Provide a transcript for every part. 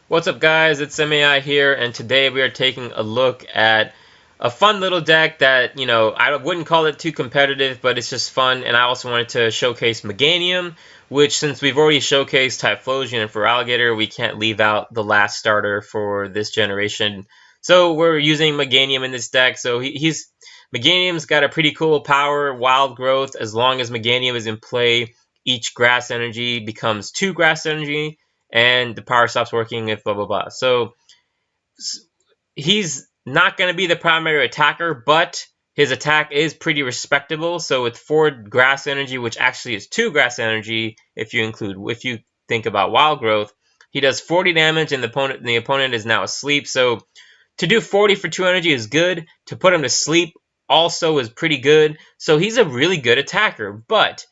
What's up, guys? It's MAI here, and today we are taking a look at a fun little deck that, I wouldn't call it too competitive, but it's just fun. And I also wanted to showcase Meganium, which, since we've already showcased Typhlosion and Feraligatr, we can't leave out the last starter for this generation. So we're using Meganium in this deck. So Meganium's got a pretty cool power, Wild Growth. As long as Meganium is in play, each grass energy becomes 2 grass energy, and the power stops working if blah blah blah. So he's not going to be the primary attacker, but his attack is pretty respectable. So with 4 grass energy, which actually is 2 grass energy if you think about Wild Growth, he does 40 damage, and the opponent is now asleep. So to do 40 for 2 energy is good. To put him to sleep also is pretty good. So he's a really good attacker, but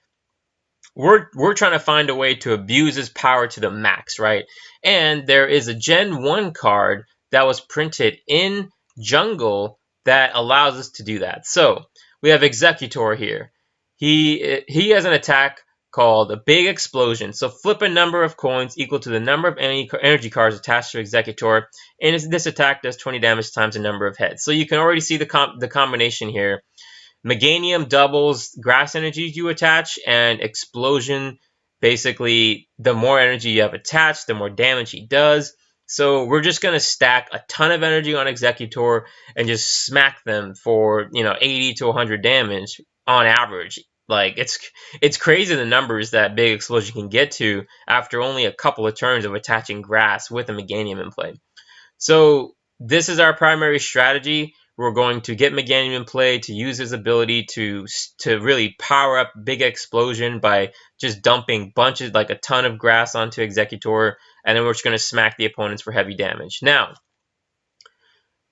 we're trying to find a way to abuse his power to the max, right? And there is a Gen 1 card that was printed in Jungle that allows us to do that. So we have Exeggutor here. He has an attack called a Big Explosion. So flip a number of coins equal to the number of energy cards attached to Exeggutor, and this attack does 20 damage times the number of heads. So you can already see the combination here. Meganium doubles grass energy you attach, and Explosion, basically, the more energy you have attached, the more damage he does. So we're just going to stack a ton of energy on Exeggutor and just smack them for, 80 to 100 damage on average. Like, it's crazy the numbers that Big Explosion can get to after only a couple of turns of attaching grass with a Meganium in play. So this is our primary strategy. We're going to get Meganium in play to use his ability to really power up Big Explosion by just dumping bunches, like a ton of grass onto Exeggutor, and then we're just going to smack the opponents for heavy damage. Now,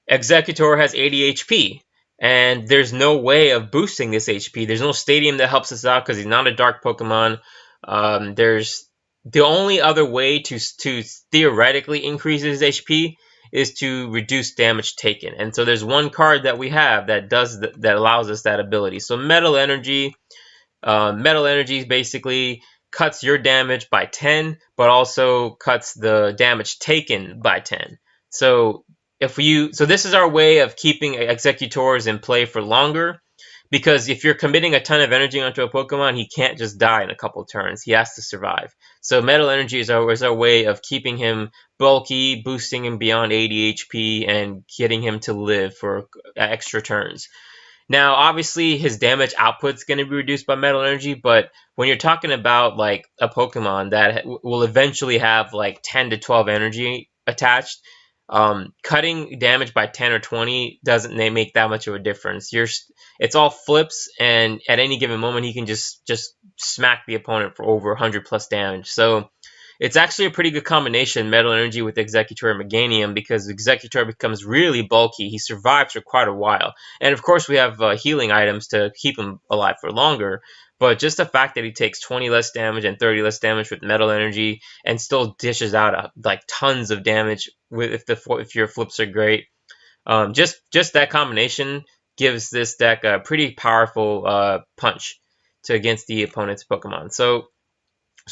Exeggutor has 80 HP, and there's no way of boosting this HP. There's no stadium that helps us out because he's not a dark Pokemon. There's the only other way to theoretically increase his HP is to reduce damage taken. And so there's one card that we have that allows us that ability. So Metal Energy basically cuts your damage by 10, but also cuts the damage taken by 10. So this is our way of keeping Exeggutors in play for longer. Because if you're committing a ton of energy onto a Pokemon, he can't just die in a couple of turns. He has to survive. So Metal Energy is our way of keeping him bulky, boosting him beyond 80 HP, and getting him to live for extra turns. Now, obviously, his damage output is going to be reduced by Metal Energy, but when you're talking about like a Pokemon that will eventually have like 10 to 12 energy attached, cutting damage by 10 or 20 doesn't make that much of a difference. It's all flips, and at any given moment he can just smack the opponent for over 100 plus damage. So it's actually a pretty good combination, Metal Energy with Exeggutor and Meganium, because Exeggutor becomes really bulky. He survives for quite a while, and of course we have healing items to keep him alive for longer. But just the fact that he takes 20 less damage and 30 less damage with Metal Energy and still dishes out like tons of damage if your flips are great. Just that combination gives this deck a pretty powerful punch against the opponent's Pokemon. So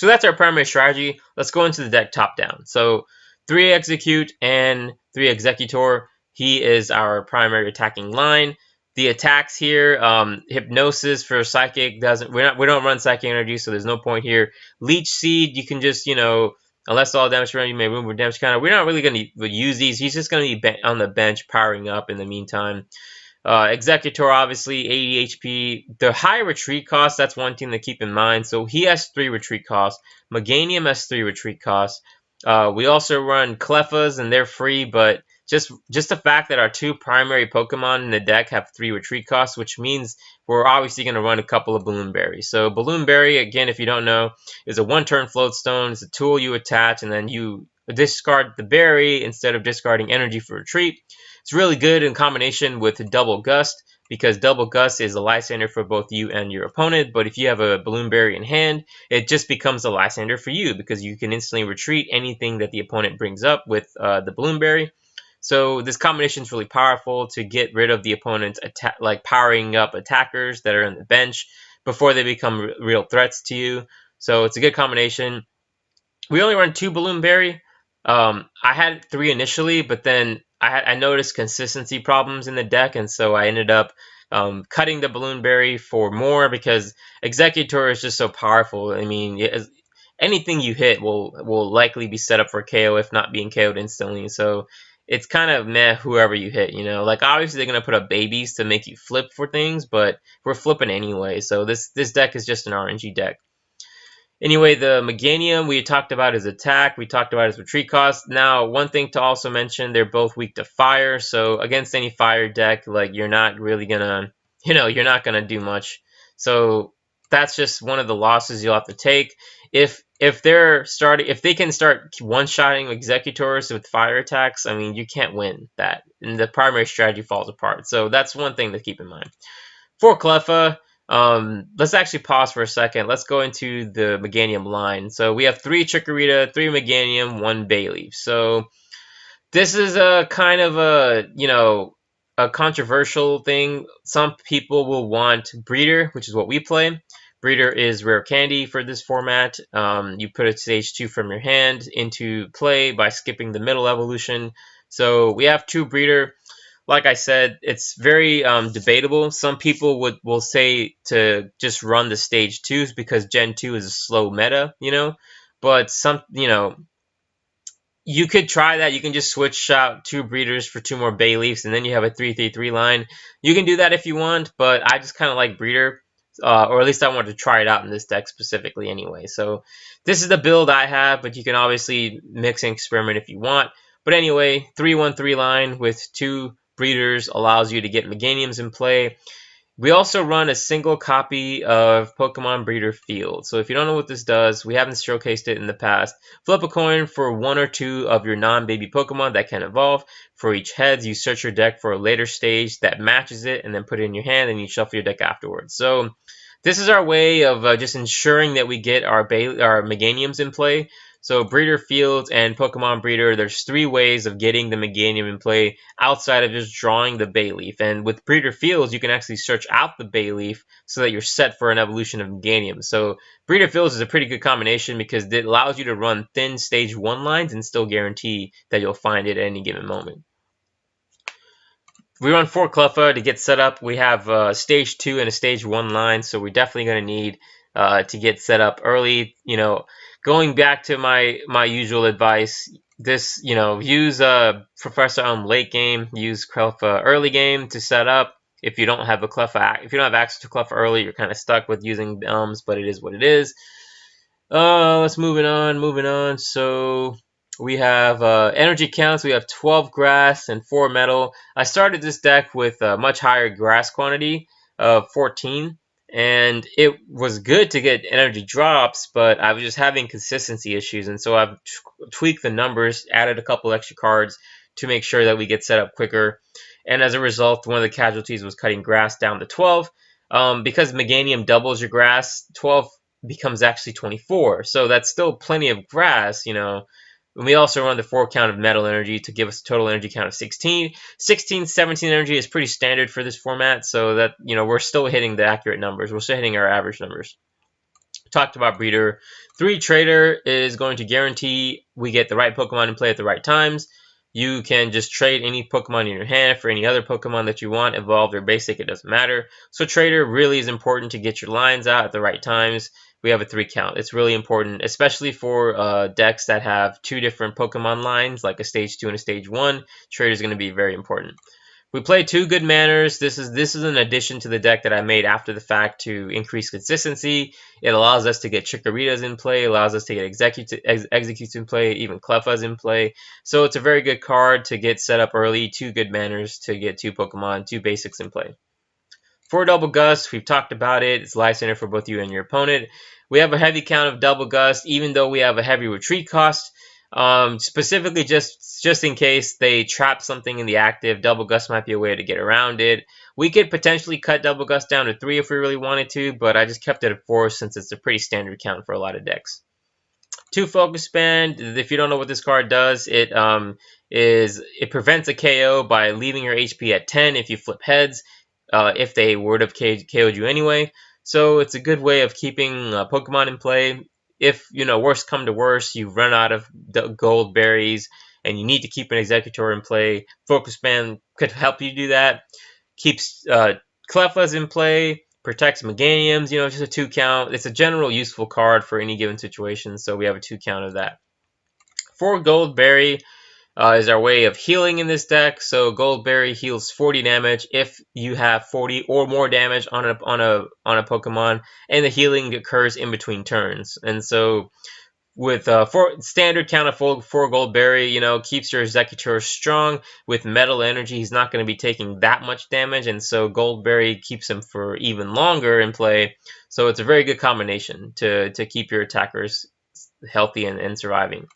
that's our primary strategy. Let's go into the deck top down. So 3 Exeggcute and 3 Exeggutor. He is our primary attacking line. The attacks here, Hypnosis for Psychic we don't run Psychic Energy, so there's no point here. Leech Seed, you can just, unless all damage around you may remove damage counter. We're not really going to use these. He's just going to be on the bench powering up in the meantime. Exeggutor, obviously, 80 HP. The high retreat cost, that's one thing to keep in mind. So he has 3 retreat costs. Meganium has 3 retreat costs. We also run Cleffas, and they're free, but just the fact that our 2 primary Pokemon in the deck have 3 retreat costs, which means we're obviously going to run a couple of Balloon Berries. So Balloon Berry, again, if you don't know, is a 1-turn float stone. It's a tool you attach, and then you discard the berry instead of discarding energy for retreat. It's really good in combination with Double Gust, because Double Gust is a Lysander for both you and your opponent. But if you have a Balloon Berry in hand, it just becomes a Lysander for you, because you can instantly retreat anything that the opponent brings up with the Balloon Berry. So this combination is really powerful to get rid of the opponent's powering up attackers that are on the bench before they become real threats to you. So it's a good combination. We only run 2 Balloon Berry. I had 3 initially, but then I noticed consistency problems in the deck, and so I ended up cutting the Balloon Berry for more because Exeggutor is just so powerful. I mean, anything you hit will likely be set up for KO if not being KO'd instantly. So it's kind of meh whoever you hit, you know. Like obviously they're gonna put up babies to make you flip for things, but we're flipping anyway. So this deck is just an RNG deck. Anyway, the Meganium we talked about his attack, we talked about his retreat cost. Now, one thing to also mention, they're both weak to fire, so against any fire deck, like you're not really gonna, you're not gonna do much. So that's just one of the losses you'll have to take. If they can start one-shotting executors with fire attacks, I mean you can't win that, and the primary strategy falls apart. So that's one thing to keep in mind. For Cleffa, let's actually pause for a second. Let's go into the Meganium line. So we have 3 Chikorita, 3 Meganium, 1 Bayleef. So this is a kind of a controversial thing. Some people will want Breeder, which is what we play. Breeder is rare candy for this format. You put a stage 2 from your hand into play by skipping the middle evolution. So we have 2 Breeder. Like I said, it's very debatable. Some people will say to just run the stage 2s because Gen 2 is a slow meta, But you could try that. You can just switch out 2 breeders for 2 more Bayleefs, and then you have a 3-3-3 line. You can do that if you want, but I just kind of like breeder, or at least I wanted to try it out in this deck specifically anyway. So this is the build I have, but you can obviously mix and experiment if you want. But anyway, 3-1-3 line with 2 breeders allows you to get Meganiums in play. We also run a single copy of Pokemon Breeder Field. So if you don't know what this does, we haven't showcased it in the past. Flip a coin for 1 or 2 of your non-baby Pokemon that can evolve. For each heads, you search your deck for a later stage that matches it and then put it in your hand and you shuffle your deck afterwards. So this is our way of just ensuring that we get our Meganiums in play. So Breeder Fields and Pokemon Breeder, there's 3 ways of getting the Meganium in play outside of just drawing the Bayleef. And with Breeder Fields, you can actually search out the Bayleef so that you're set for an evolution of Meganium. So Breeder Fields is a pretty good combination because it allows you to run thin stage 1 lines and still guarantee that you'll find it at any given moment. We run 4 Cleffa to get set up. We have a stage 2 and a stage 1 line, so we're definitely going to need to get set up early. Going back to my usual advice, use Professor Elm late game, use Cleffa early game to set up. If you don't have access to Cleffa early, you're kind of stuck with using Elms, but it is what it is. Let's moving on. So we have energy counts. We have 12 grass and 4 metal. I started this deck with a much higher grass quantity of 14. And it was good to get energy drops, but I was just having consistency issues. And so I've tweaked the numbers, added a couple extra cards to make sure that we get set up quicker. And as a result, one of the casualties was cutting grass down to 12. Because Meganium doubles your grass, 12 becomes actually 24. So that's still plenty of grass, And we also run the 4 count of metal energy to give us a total energy count of 16. 16, 17 energy is pretty standard for this format, so that, we're still hitting the accurate numbers. We're still hitting our average numbers. Talked about Breeder. 3 Trader is going to guarantee we get the right Pokemon in play at the right times. You can just trade any Pokemon in your hand for any other Pokemon that you want, evolved or basic, it doesn't matter. So Trader really is important to get your lines out at the right times. We have a 3 count. It's really important, especially for decks that have 2 different Pokemon lines, like a stage 2 and a stage 1. Trader is going to be very important. We play 2 good manners. This is an addition to the deck that I made after the fact to increase consistency. It allows us to get Chikoritas in play, allows us to get Exeggcutes in play, even Cleffas in play. So it's a very good card to get set up early. 2 good manners to get 2 Pokemon, 2 basics in play. For Double Gust, we've talked about it. It's Life Center for both you and your opponent. We have a heavy count of Double Gust, even though we have a heavy retreat cost. Specifically, just in case they trap something in the active, Double Gust might be a way to get around it. We could potentially cut Double Gust down to 3 if we really wanted to, but I just kept it at 4 since it's a pretty standard count for a lot of decks. 2 Focus Band. If you don't know what this card does, it prevents a KO by leaving your HP at 10 if you flip heads. If they would have KO'd you anyway. So it's a good way of keeping Pokemon in play. if worst come to worst, you run out of gold berries and you need to keep an Exeggutor in play, Focus Band could help you do that. Keeps Cleffas in play, protects Meganiums, just a 2 count. It's a general useful card for any given situation, so we have a 2 count of that. 4 gold berry is our way of healing in this deck. So gold berry heals 40 damage if you have 40 or more damage on a Pokemon, and the healing occurs in between turns. And so with standard count of 4 gold berry, keeps your Exeggutor strong. With metal energy, he's not going to be taking that much damage, and so gold berry keeps him for even longer in play. So it's a very good combination to keep your attackers healthy and surviving.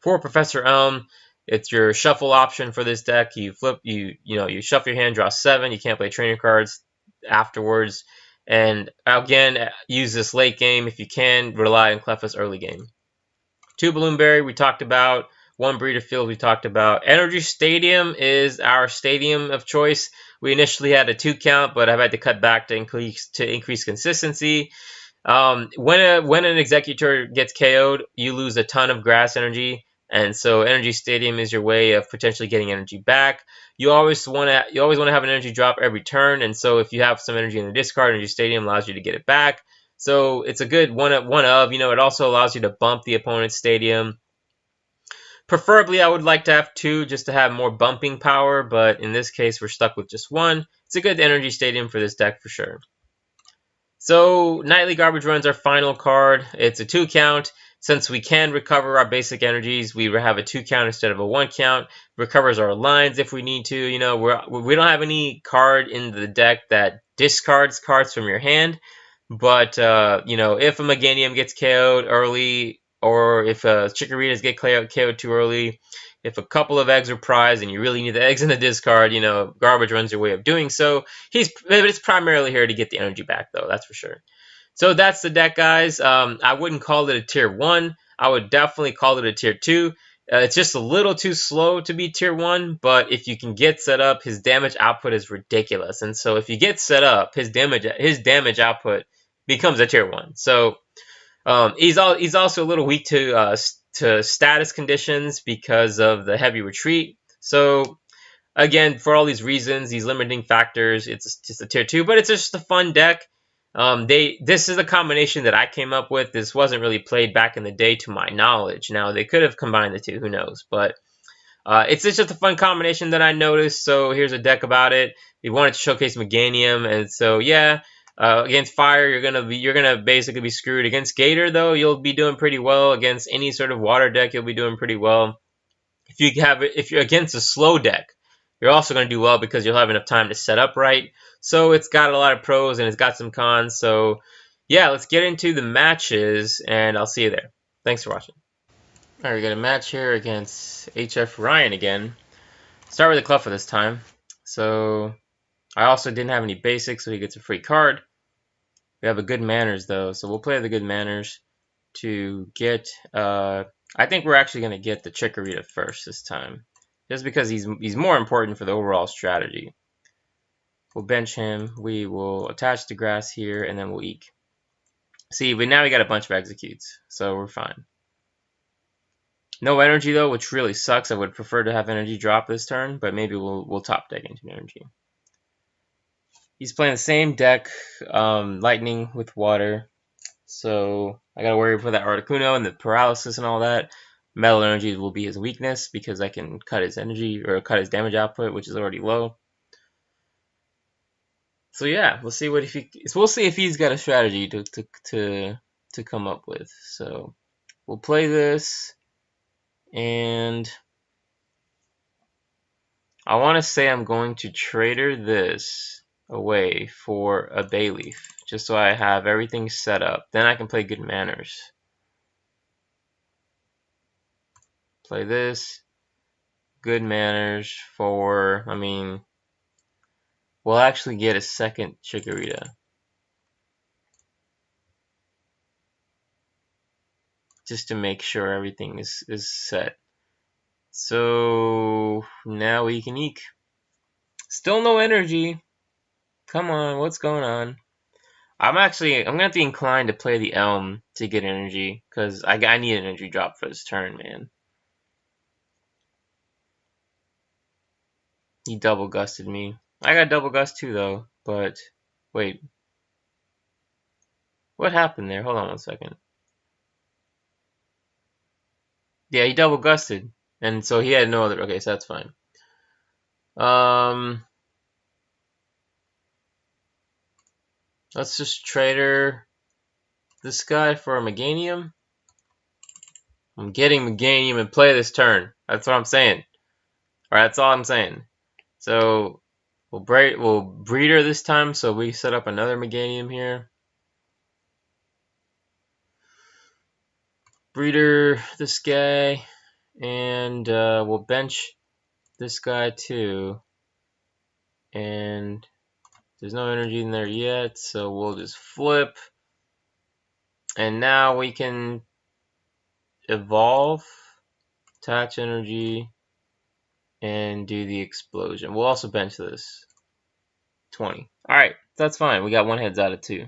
For Professor Elm, it's your shuffle option for this deck. You flip, you shuffle your hand, draw 7. You can't play trainer cards afterwards. And again, use this late game if you can. Rely on Cleffa's early game. 2 Bloomberry we talked about. 1 Breeder Field we talked about. Energy Stadium is our stadium of choice. We initially had a 2 count, but I've had to cut back to increase consistency. When an Exeggutor gets KO'd, you lose a ton of grass energy. And so Energy Stadium is your way of potentially getting energy back. You always want to have an energy drop every turn, and so if you have some energy in the discard, Energy Stadium allows you to get it back. So it's a good one of. It also allows you to bump the opponent's stadium. Preferably, I would like to have 2 just to have more bumping power, but in this case, we're stuck with just 1. It's a good Energy Stadium for this deck for sure. So Nightly Garbage Run's our final card. It's a 2 count. Since we can recover our basic energies, we have a 2 count instead of a 1 count. Recovers our lines if we need to. We don't have any card in the deck that discards cards from your hand. But if a Meganium gets KO'd early, or if Chikoritas get KO'd too early, if a couple of eggs are prized and you really need the eggs in the discard, Garbage Run's your way of doing so. It's primarily here to get the energy back, though, that's for sure. So that's the deck, guys. I wouldn't call it a tier 1. I would definitely call it a tier 2. It's just a little too slow to be tier 1, but if you can get set up, his damage output is ridiculous. And so if you get set up, his damage output becomes a tier 1. So he's also a little weak to status conditions because of the heavy retreat. So again, for all these reasons, these limiting factors, it's just a tier 2, but it's just a fun deck. This is a combination that I came up with. This wasn't really played back in the day to my knowledge. Now, they could have combined the 2, who knows, but it's just a fun combination that I noticed, so here's a deck about it. We wanted to showcase Meganium, and so yeah, against Fire, you're gonna basically be screwed. Against Gator, though, you'll be doing pretty well. Against any sort of water deck, you'll be doing pretty well. If you're against a slow deck, you're also going to do well because you'll have enough time to set up right. So it's got a lot of pros and it's got some cons. So yeah, let's get into the matches and I'll see you there. Thanks for watching. Alright, we got a match here against HF Ryan again. Start with the Cleffa this time. So I also didn't have any basics, so he gets a free card. We have a Good Manners though, so we'll play the Good Manners to get I think we're actually going to get the Chikorita first this time, just because he's more important for the overall strategy. We'll bench him. We will attach the grass here, and then we'll eek. See, but now we got a bunch of Exeggcutes, so we're fine. No energy though, which really sucks. I would prefer to have energy drop this turn, but maybe we'll top deck into energy. He's playing the same deck, Lightning with Water. So I gotta worry for that Articuno and the paralysis and all that. Metal energy will be his weakness because I can cut his energy or cut his damage output, which is already low. So yeah, we'll see if he's got a strategy to come up with. So we'll play this, and I want to say I'm going to trader this away for a Bayleef, just so I have everything set up. Then I can play Good Manners. Play this, Good Manners for, we'll actually get a second Chikorita. Just to make sure everything is set. So now we can eek. Still no energy. Come on, what's going on? I'm gonna have to incline to play the Elm to get energy, because I need an energy drop for this turn, man. He double gusted me. I got double gust too though, but wait. What happened there? Hold on one second. Yeah, he double gusted. And so he had no other, okay, so that's fine. Let's just trader this guy for a Meganium. I'm getting Meganium and play this turn. That's what I'm saying. Alright, that's all I'm saying. So we'll breeder this time, so we set up another Meganium here. Breeder this guy, and we'll bench this guy too. And there's no energy in there yet, so we'll just flip. And now we can evolve, attach energy, and do the explosion. We'll also bench this. 20. Alright, that's fine. We got 1 heads out of 2.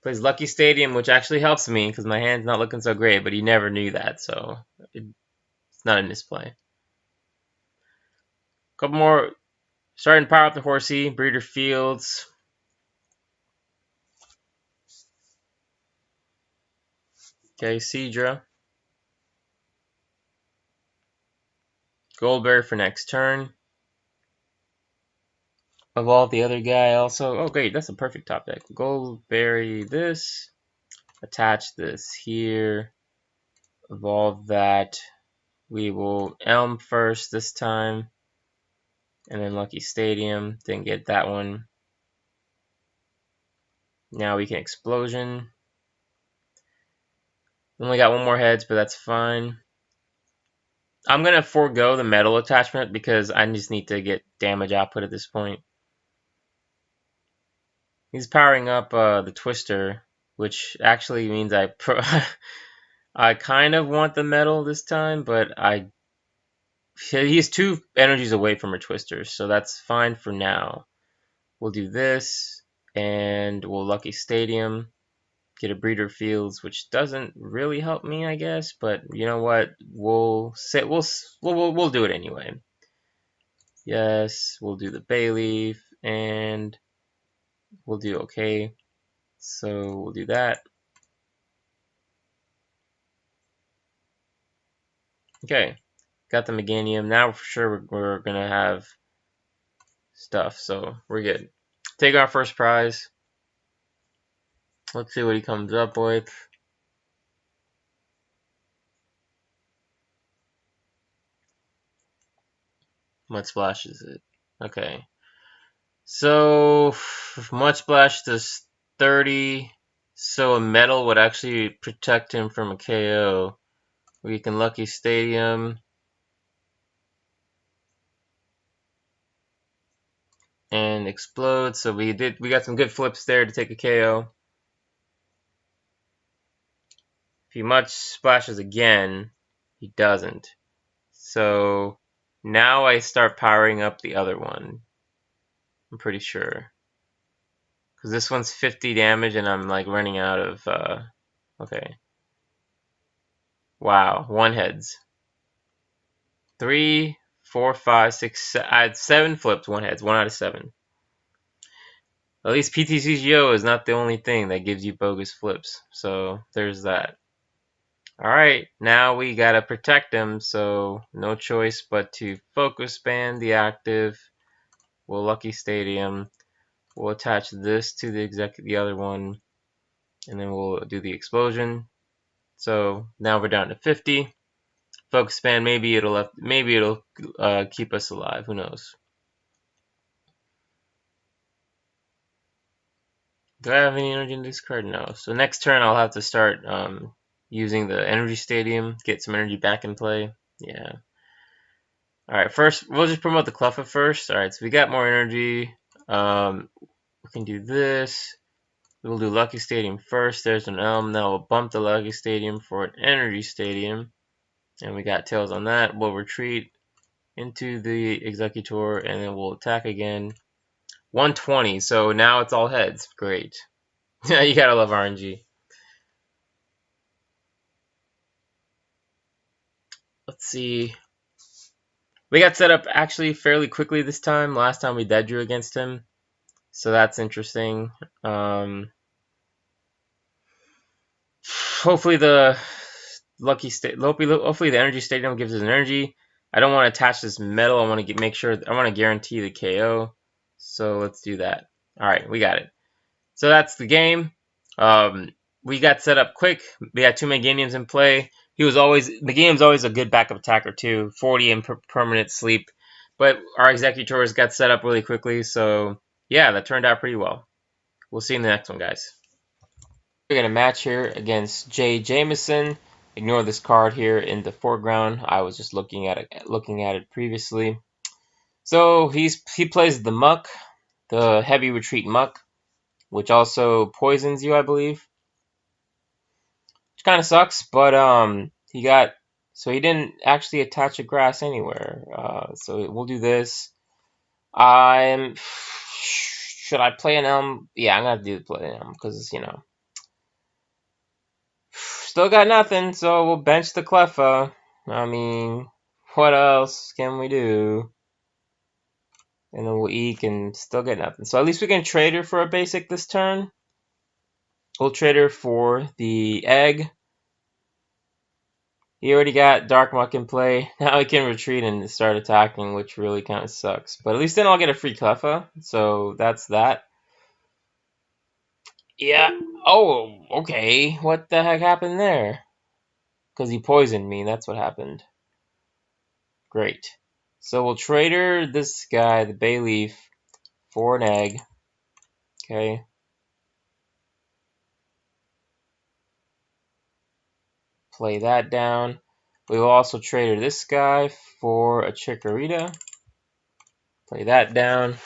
Plays Lucky Stadium, which actually helps me because my hand's not looking so great, but he never knew that, so it's not a misplay. Couple more. Starting to power up the Horsey, Breeder Fields. Okay, Seadra. Goldberry for next turn. Evolve the other guy also. Oh, great, that's a perfect top deck. Goldberry this. Attach this here. Evolve that. We will Elm first this time. And then Lucky Stadium. Didn't get that one. Now we can Explosion. Only got 1 more heads, but that's fine. I'm going to forego the metal attachment because I just need to get damage output at this point. He's powering up the Twister, which actually means I kind of want the metal this time, but he's 2 energies away from her Twister, so that's fine for now. We'll do this, and we'll Lucky Stadium. Get a Breeder Fields, which doesn't really help me, I guess, but you know what? We'll do it anyway. Yes, we'll do the Bayleef, and we'll do okay. So we'll do that. Okay, got the Meganium. Now for sure we're gonna have stuff, so we're good. Take our first prize. Let's see what he comes up with. Mud Splash is it? Okay. So Mud Splash does 30. So a metal would actually protect him from a KO. We can Lucky Stadium. And explode. So we got some good flips there to take a KO. If he Mud Splashes again, he doesn't. So now I start powering up the other one. I'm pretty sure. Because this one's 50 damage and I'm like running out of okay. Wow, 1 heads. 3, 4, 5, 6, I had 7 flips, 1 heads, 1 out of 7. At least PTCGO is not the only thing that gives you bogus flips, so there's that. Alright, now we gotta protect him, so no choice but to Focus Band the active. We'll Lucky Stadium. We'll attach this to the other one, and then we'll do the explosion. So now we're down to 50. Focus Band, maybe it'll keep us alive. Who knows? Do I have any energy in this card? No. So next turn I'll have to start using the Energy Stadium, get some energy back in play. Yeah. Alright, first we'll just promote the Cleffa first. Alright, so we got more energy. We can do this. We'll do Lucky Stadium first. There's an Elm. Now we'll bump the Lucky Stadium for an Energy Stadium. And we got Tails on that. We'll retreat into the Exeggutor and then we'll attack again. 120. So now it's all heads. Great. You gotta love RNG. Let's see. We got set up actually fairly quickly this time. Last time we dead drew against him. So that's interesting. Hopefully the hopefully the energy stadium gives us energy. I don't want to attach this metal. I want to make sure. I want to guarantee the KO. So let's do that. All right, we got it. So that's the game. We got set up quick. We had 2 Meganiums in play. Meganium's always a good backup attacker too. 40 in permanent sleep. But our Exeggcutors got set up really quickly. So yeah, that turned out pretty well. We'll see you in the next one, guys. We're going to match here against Jay Jameson. Ignore this card here in the foreground. I was just looking at it previously. So he plays the Muck, the Heavy Retreat Muck, which also poisons you, I believe. Which kind of sucks, but he didn't actually attach a grass anywhere. So we'll do this. Should I play an Elm? Yeah, I'm gonna play an Elm because still got nothing, so we'll bench the Cleffa. I mean, what else can we do? And then we'll eek and still get nothing. So at least we can trade her for a basic this turn. We'll trade her for the egg. He already got Dark Muck in play. Now he can retreat and start attacking, which really kind of sucks. But at least then I'll get a free Cleffa, so that's that. Yeah. Oh, okay. What the heck happened there? Because he poisoned me. That's what happened. Great. So we'll trade her this guy, the Bayleef, for an egg. Okay. Play that down. We will also trade her this guy for a Chikorita. Play that down.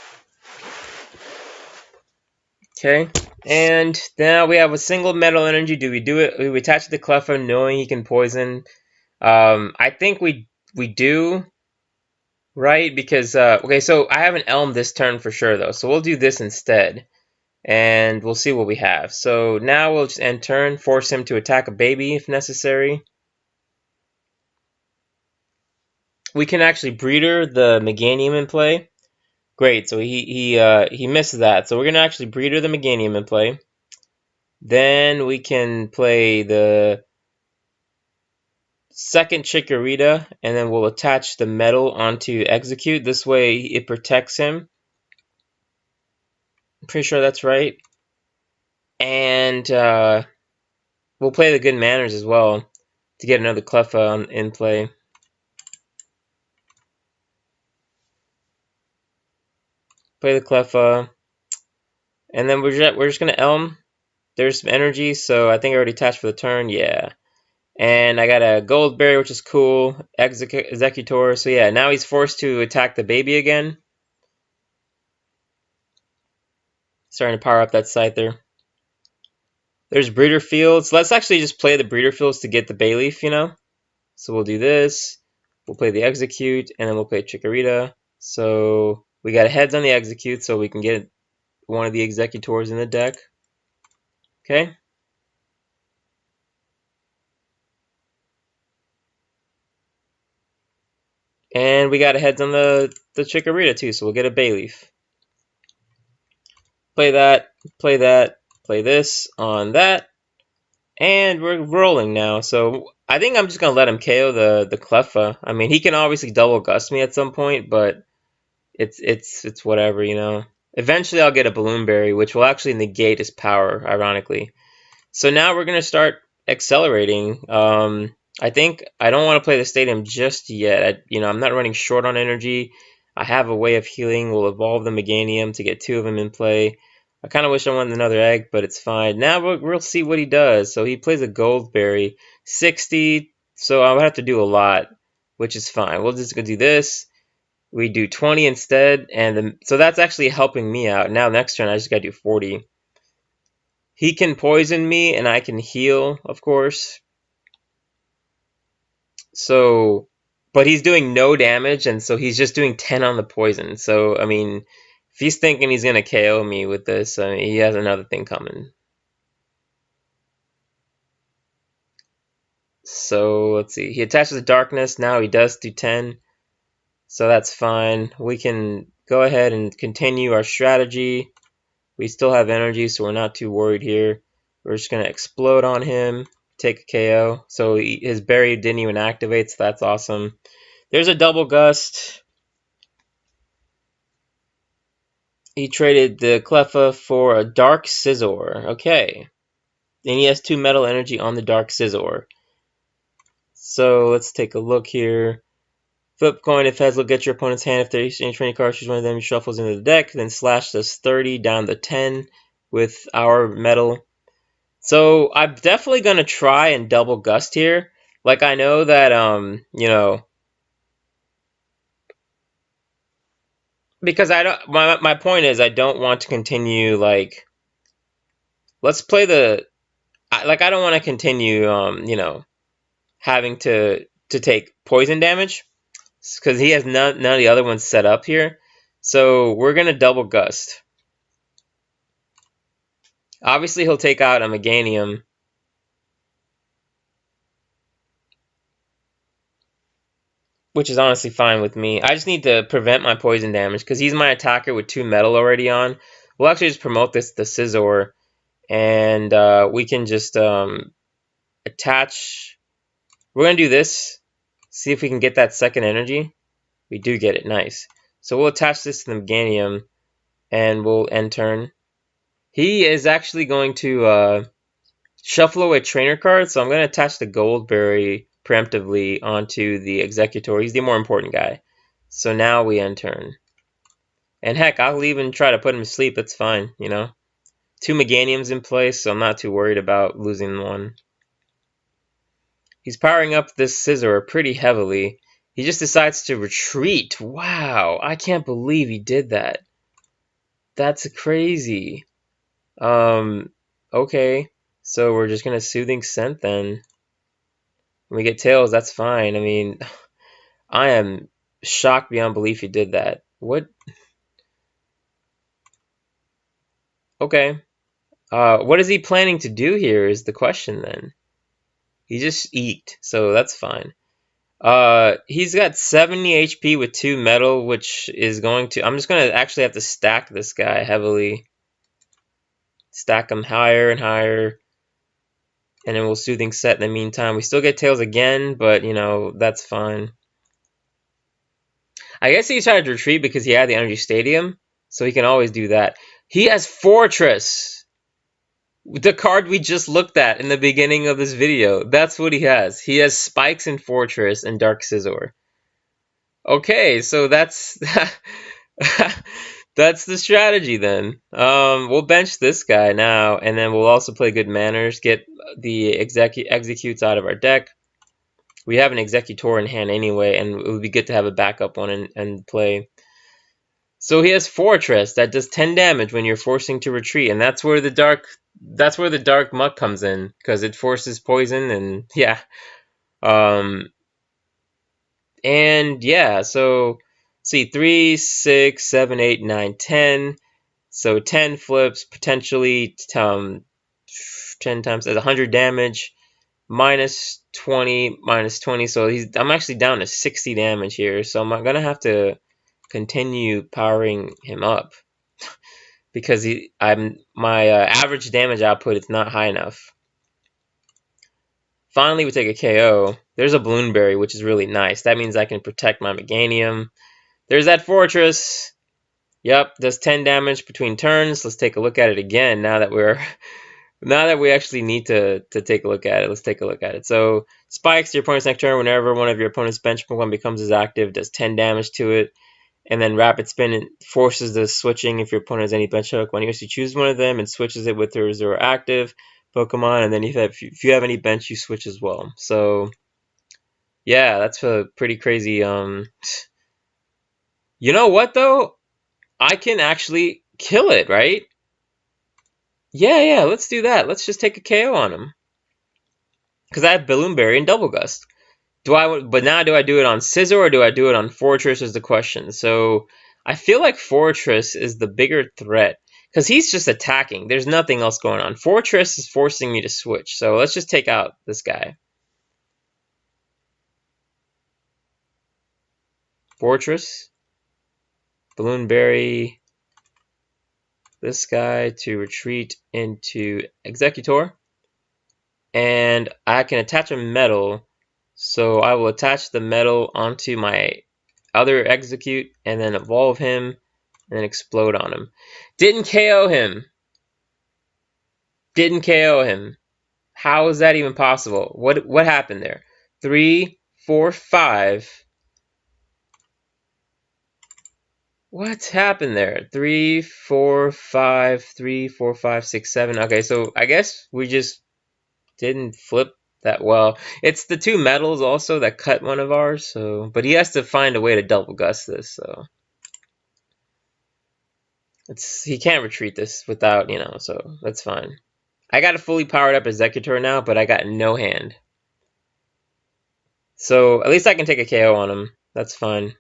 Okay. And now we have a single metal energy. Do we do it? We attach it to Cleffa knowing he can poison. I think we do, right? Because okay, so I have an Elm this turn for sure though. So we'll do this instead. And we'll see what we have. So now we'll just end turn, force him to attack a baby if necessary. We can actually breeder the Meganium in play. Great, so he missed that. So we're gonna actually breeder the Meganium in play. Then we can play the second Chikorita, and then we'll attach the metal onto Exeggcute. This way it protects him. I'm pretty sure that's right. And we'll play the Good Manners as well to get another Cleffa in play. Play the Cleffa. And then we're just gonna Elm. There's some energy, so I think I already attached for the turn. Yeah. And I got a Gold Berry, which is cool. Exeggutor. So yeah, now he's forced to attack the baby again. Starting to power up that Scyther. There's Breeder Fields. Let's actually just play the Breeder Fields to get the Bayleef, So we'll do this. We'll play the Exeggcute, and then we'll play Chikorita. So we got heads on the Exeggcute, so we can get one of the Exeggutors in the deck. Okay. And we got heads on the Chikorita too, so we'll get a Bayleef. Play that, play this on that, and we're rolling now. So I think I'm just gonna let him KO the Cleffa. I mean, he can obviously double gust me at some point, but it's whatever, Eventually, I'll get a Balloon Berry, which will actually negate his power, ironically. So now we're gonna start accelerating. I think I don't want to play the Stadium just yet. I'm not running short on energy. I have a way of healing. We'll evolve the Meganium to get 2 of them in play. I kind of wish I wanted another egg, but it's fine. Now we'll see what he does. So he plays a Gold Berry, 60. So I would have to do a lot, which is fine. We'll just go do this. We do 20 instead, and so that's actually helping me out. Now next turn I just gotta do 40. He can poison me, and I can heal, of course. So, but he's doing no damage, and so he's just doing 10 on the poison. So, I mean, If he's thinking he's gonna KO me with this, I mean, he has another thing coming. So let's see. He attaches the darkness. Now he does do 10. So that's fine. We can go ahead and continue our strategy. We still have energy, so we're not too worried here. We're just gonna explode on him, take a KO. So his berry didn't even activate, so that's awesome. There's a double gust. He traded the Cleffa for a Dark Scizor. Okay. And he has 2 metal energy on the Dark Scizor. So let's take a look here. Flip coin if heads, look at your opponent's hand. If they exchange 20 cards, choose one of them, shuffles into the deck. Then slash does 30 down to 10 with our metal. So I'm definitely going to try and double gust here. Like, I know that, you know, because I don't, my point is I don't want to continue, like, let's play the, like, I don't want to continue, you know, having to take poison damage because he has none of the other ones set up here. So we're going to double gust. Obviously, he'll take out a Meganium. Which is honestly fine with me. I just need to prevent my poison damage because he's my attacker with 2 metal already on. We'll actually just promote the Scizor, and we can just attach. We're going to do this. See if we can get that second energy. We do get it. Nice. So we'll attach this to the Meganium, and we'll end turn. He is actually going to shuffle away trainer cards, so I'm going to attach the Goldberry preemptively onto the Exeggutor. He's the more important guy. So now we end turn. And heck, I'll even try to put him to sleep. That's fine, you know. 2 Meganiums in place, so I'm not too worried about losing one. He's powering up this Scizor pretty heavily. He just decides to retreat. Wow, I can't believe he did that. That's crazy. Okay. So we're just going to Soothing Scent then. When we get Tails, that's fine. I mean, I am shocked beyond belief he did that. What? Okay. What is he planning to do here is the question then. He just eat, so that's fine. He's got 70 HP with 2 metal, which is going to... I'm just going to actually have to stack this guy heavily. Stack him higher and higher. And then we'll Soothing Set in the meantime. We still get Tails again, but, you know, that's fine. I guess he tried to retreat because he had the Energy Stadium, so he can always do that. He has Fortress! The card we just looked at in the beginning of this video. That's what he has. He has Spikes and Fortress and Dark Scizor. Okay, so that's that's the strategy then. We'll bench this guy now, and then we'll also play Good Manners, get the Exeggcutes out of our deck. We have an Exeggutor in hand anyway, and it would be good to have a backup one and play. So he has Fortress that does 10 damage when you're forcing to retreat, and that's where the dark muck comes in, because it forces poison, and yeah. And yeah, so see, 3, 6, 7, 8, 9, 10. So 10 flips, potentially 10 times as 100 damage, minus 20, minus 20. So I'm actually down to 60 damage here. So I'm gonna have to continue powering him up because my average damage output is not high enough. Finally, we take a KO. There's a Bloomberry, which is really nice. That means I can protect my Meganium. There's that Fortress. Yep, does 10 damage between turns. Let's take a look at it again now that we actually need to take a look at it. Let's take a look at it. So spikes your opponent's next turn whenever one of your opponent's bench Pokemon becomes as active, does 10 damage to it. And then Rapid Spin it forces the switching if your opponent has any bench Pokemon. You choose one of them and switches it with their 0 active Pokemon, and then if you have any bench, you switch as well. So yeah, that's a pretty crazy. You know what though? I can actually kill it, right? Yeah, let's do that. Let's just take a KO on him. Because I have Bloomberry and Double Gust. But now do I do it on Scizor or do I do it on Fortress is the question. So I feel like Fortress is the bigger threat because he's just attacking. There's nothing else going on. Fortress is forcing me to switch, so let's just take out this guy. Fortress, Balloonberry, this guy to retreat into Exeggutor, and I can attach a metal, so I will attach the metal onto my other Exeggcute and then evolve him and then explode on him. Didn't KO him. Didn't KO him. How is that even possible? What happened there? 3, 4, 5. What happened there? 3, 4, 5, 3, 4, 5, 6, 7. Okay, so I guess we just didn't flip that well. It's the 2 metals also that cut one of ours, so but he has to find a way to double gust this, so he can't retreat this without, so that's fine. I got a fully powered up Exeggutor now, but I got no hand. So at least I can take a KO on him. That's fine.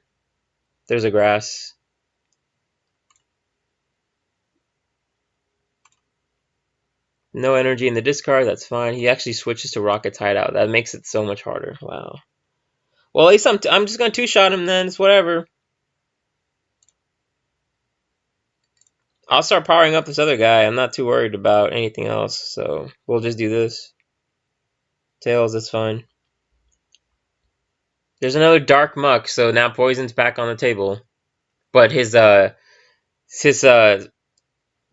There's a grass. No energy in the discard, that's fine. He actually switches to Rocket's Hideout. That makes it so much harder. Wow. Well, at least I'm just going to 2-shot him then. It's whatever. I'll start powering up this other guy. I'm not too worried about anything else. So we'll just do this. Tails, that's fine. There's another Dark Muck, so now Poison's back on the table. But the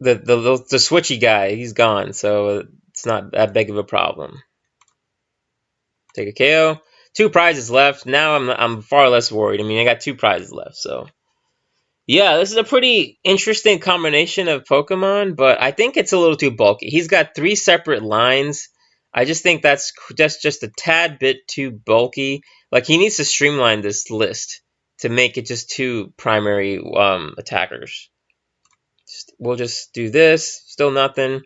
switchy guy, he's gone, so it's not that big of a problem. Take a KO. 2 prizes left. Now I'm far less worried. I mean, I got 2 prizes left, so yeah, this is a pretty interesting combination of Pokemon, but I think it's a little too bulky. He's got 3 separate lines. I just think that's just a tad bit too bulky. Like, he needs to streamline this list to make it just 2 primary attackers. We'll just do this. Still nothing.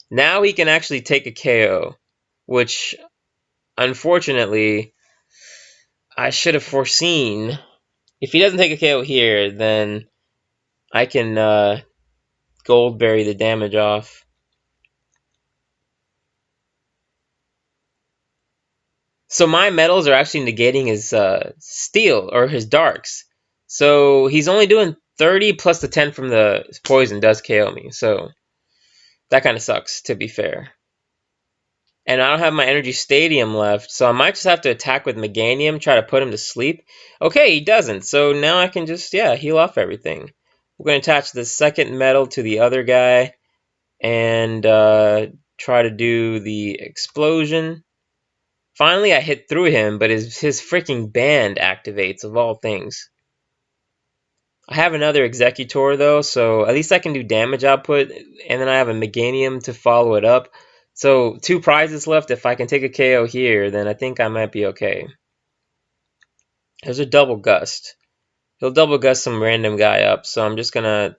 Now he can actually take a KO, which, unfortunately, I should have foreseen. If he doesn't take a KO here, then I can Goldberry the damage off. So my metals are actually negating his steel or his darks. So he's only doing 30 plus the 10 from the poison does KO me. So that kind of sucks, to be fair. And I don't have my energy stadium left, so I might just have to attack with Meganium, try to put him to sleep. Okay, he doesn't, so now I can just, heal off everything. We're going to attach the second metal to the other guy and try to do the explosion. Finally, I hit through him, but his freaking band activates, of all things. I have another Exeggutor, though, so at least I can do damage output, and then I have a Meganium to follow it up. So 2 prizes left. If I can take a KO here, then I think I might be okay. There's a Double Gust. He'll Double Gust some random guy up, so I'm just going to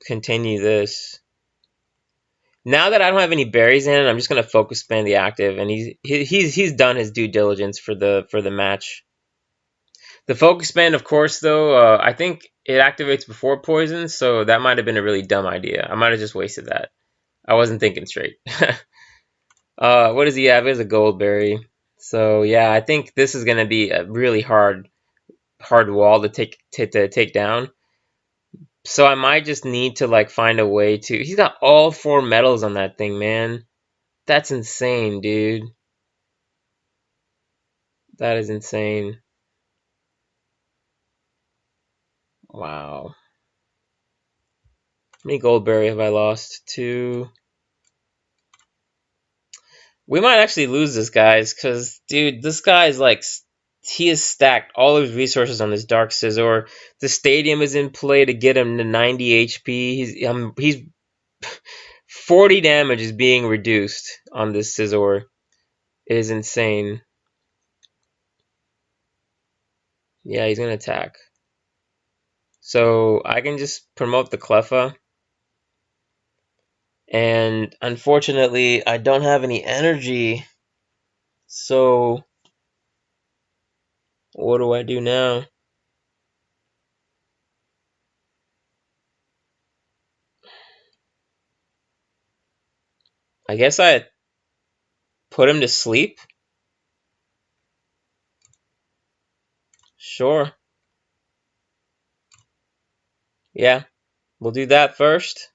continue this. Now that I don't have any berries in it, I'm just going to focus spam the active, and he's done his due diligence for the match. The focus band, of course, though, I think it activates before poison, so that might have been a really dumb idea. I might have just wasted that. I wasn't thinking straight. What does he have? He has a Goldberry. So yeah, I think this is gonna be a really hard wall to take down. So I might just need to like find a way to. He's got all 4 metals on that thing, man. That's insane, dude. That is insane. Wow. How many Goldberry have I lost? 2. We might actually lose this, guys, because, dude, this guy is like, he has stacked all his resources on this Dark Scizor. The stadium is in play to get him to 90 HP. He's 40 damage is being reduced on this Scizor. It is insane. Yeah, he's gonna attack. So I can just promote the Cleffa. And unfortunately, I don't have any energy. So what do I do now? I guess I put him to sleep? Sure. Yeah, we'll do that first.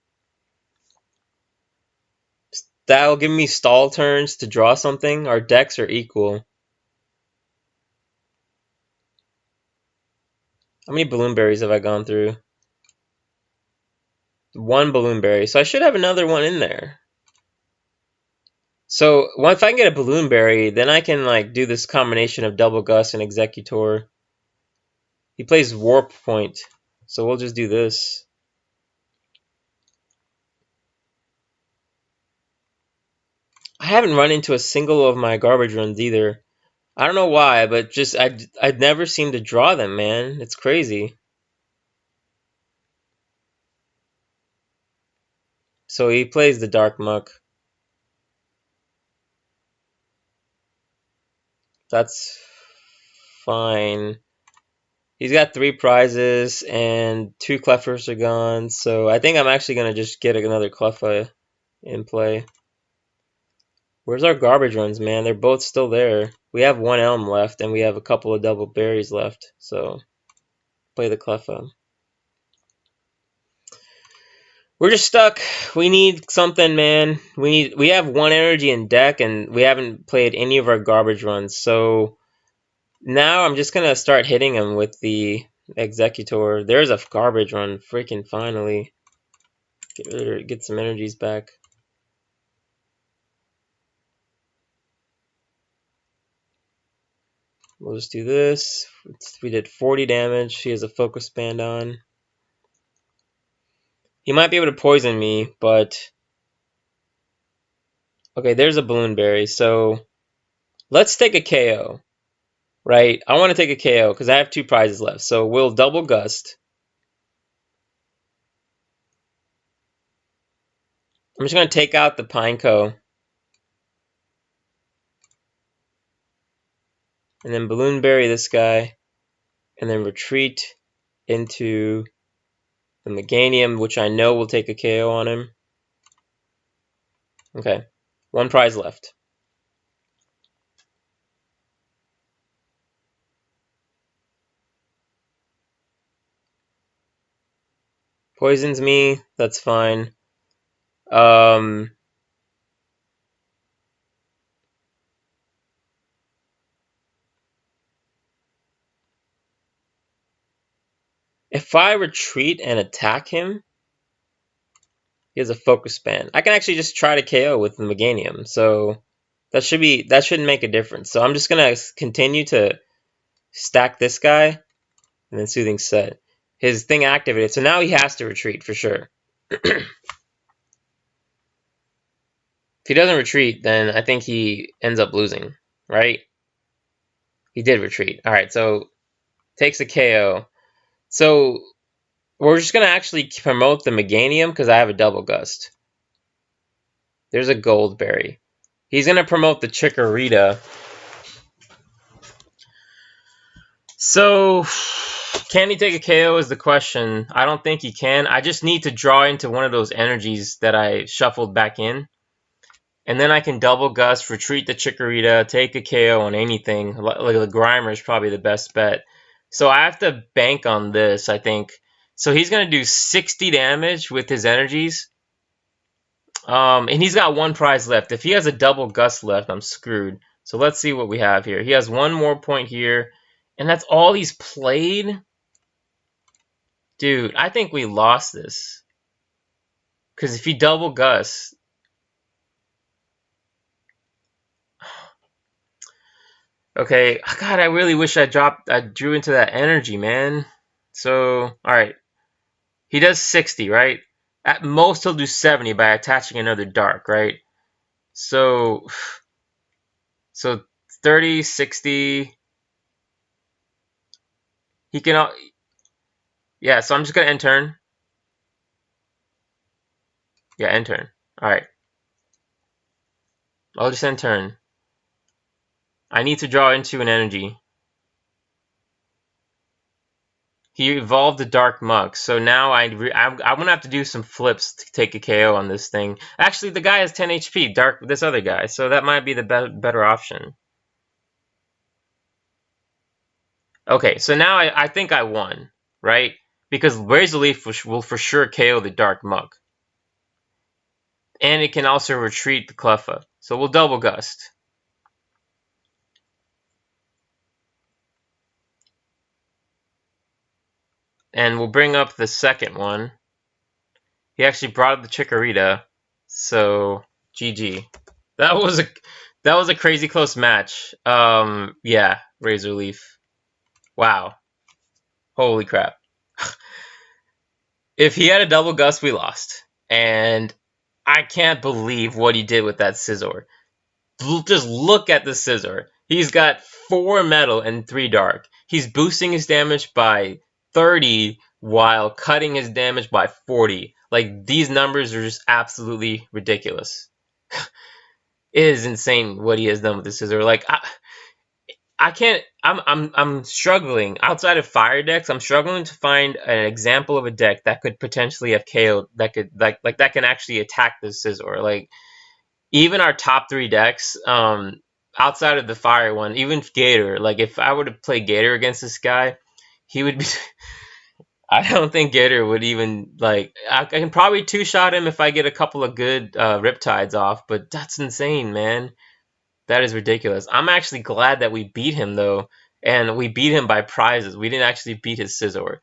That'll give me stall turns to draw something. Our decks are equal. How many balloon berries have I gone through? One balloon berry. So I should have another one in there. So if I can get a balloon berry, then I can like do this combination of Double Gust and Exeggutor. He plays Warp Point, so we'll just do this. I haven't run into a single of my garbage runs either. I don't know why, but just I never seem to draw them, man. It's crazy. So he plays the Dark Muck. That's fine. He's got 3 prizes and 2 Cleffers are gone, so I think I'm actually gonna just get another Cleffa in play. Where's our garbage runs, man? They're both still there. We have 1 Elm left, and we have a couple of double berries left, so play the Cleffa. We're just stuck. We need something, man. We have 1 energy in deck, and we haven't played any of our garbage runs, so now I'm just gonna start hitting him with the Exeggutor. There's a garbage run, freaking finally. Get some energies back. We'll just do this. We did 40 damage. He has a focus band on. He might be able to poison me, but... Okay, there's a balloon berry, so... Let's take a KO. Right? I want to take a KO, because I have 2 prizes left. So we'll Double Gust. I'm just going to take out the Pineco. And then balloon berry this guy. And then retreat into the Meganium, which I know will take a KO on him. Okay. 1 prize left. Poisons me. That's fine. If I retreat and attack him, he has a focus band. I can actually just try to KO with the Meganium, so that shouldn't make a difference. So I'm just gonna continue to stack this guy and then Soothing Set. His thing activated, so now he has to retreat for sure. If he doesn't retreat, then I think he ends up losing, right? He did retreat. All right, so takes a KO. So we're just gonna actually promote the Meganium because I have a Double Gust. There's a Goldberry. He's going to promote the Chikorita. So, can he take a KO is the question. I don't think he can. I just need to draw into one of those energies that I shuffled back in. And then I can Double Gust, retreat the Chikorita, take a KO on anything. Like the Grimer is probably the best bet. So I have to bank on this, I think. So he's going to do 60 damage with his energies. And he's got 1 prize left. If he has a Double Gust left, I'm screwed. So let's see what we have here. He has 1 more point here, and that's all he's played? Dude, I think we lost this. Because if he Double Gust... Okay, God, I really wish I drew into that energy, man. So, alright. He does 60, right? At most, he'll do 70 by attaching another dark, right? So 30, 60... He can... Yeah, so I'm just going to end turn. Yeah, end turn. Alright. I'll just end turn. I need to draw into an energy. he evolved the Dark Muck. So now I'm gonna have to do some flips to take a KO on this thing. Actually, the guy has 10 HP. This other guy. So that might be the better option. Okay, so now I think I won, right? Because Razor Leaf will for sure KO the Dark Muck. And it can also retreat the Cleffa. So we'll Double Gust. And we'll bring up the second one. He actually brought up the Chikorita. So GG. That was a crazy close match. Yeah, Razor Leaf. Wow. Holy crap. If he had a Double Gust, we lost. And I can't believe what he did with that Scizor. Just look at the Scizor. He's got 4 Metal and 3 Dark. He's boosting his damage by 30 while cutting his damage by 40. Like, these numbers are just absolutely ridiculous. It is insane what he has done with the Scizor. Like, I can't. I'm struggling outside of fire decks. I'm struggling to find an example of a deck that could potentially have KO'd that could like that can actually attack the Scizor. Like, even our top 3 decks, outside of the fire one, even Gator. Like, if I were to play Gator against this guy, he would be. I don't think Gator would even like. I can probably 2-shot him if I get a couple of good Riptides off, but that's insane, man. That is ridiculous. I'm actually glad that we beat him, though, and we beat him by prizes. We didn't actually beat his Scizor.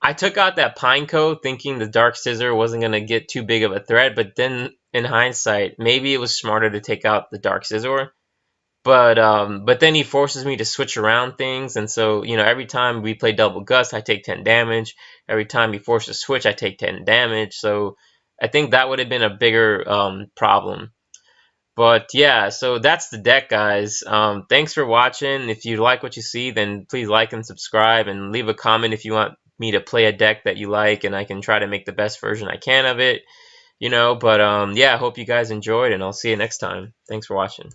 I took out that Pineco thinking the Dark Scizor wasn't going to get too big of a threat, but then, in hindsight, maybe it was smarter to take out the Dark Scizor. But then he forces me to switch around things, and so, every time we play Double Gust, I take 10 damage. Every time he forces a switch, I take 10 damage, so I think that would have been a bigger problem. But yeah, so that's the deck, guys. Thanks for watching. If you like what you see, then please like and subscribe, and leave a comment if you want me to play a deck that you like, and I can try to make the best version I can of it. But yeah, I hope you guys enjoyed, and I'll see you next time. Thanks for watching.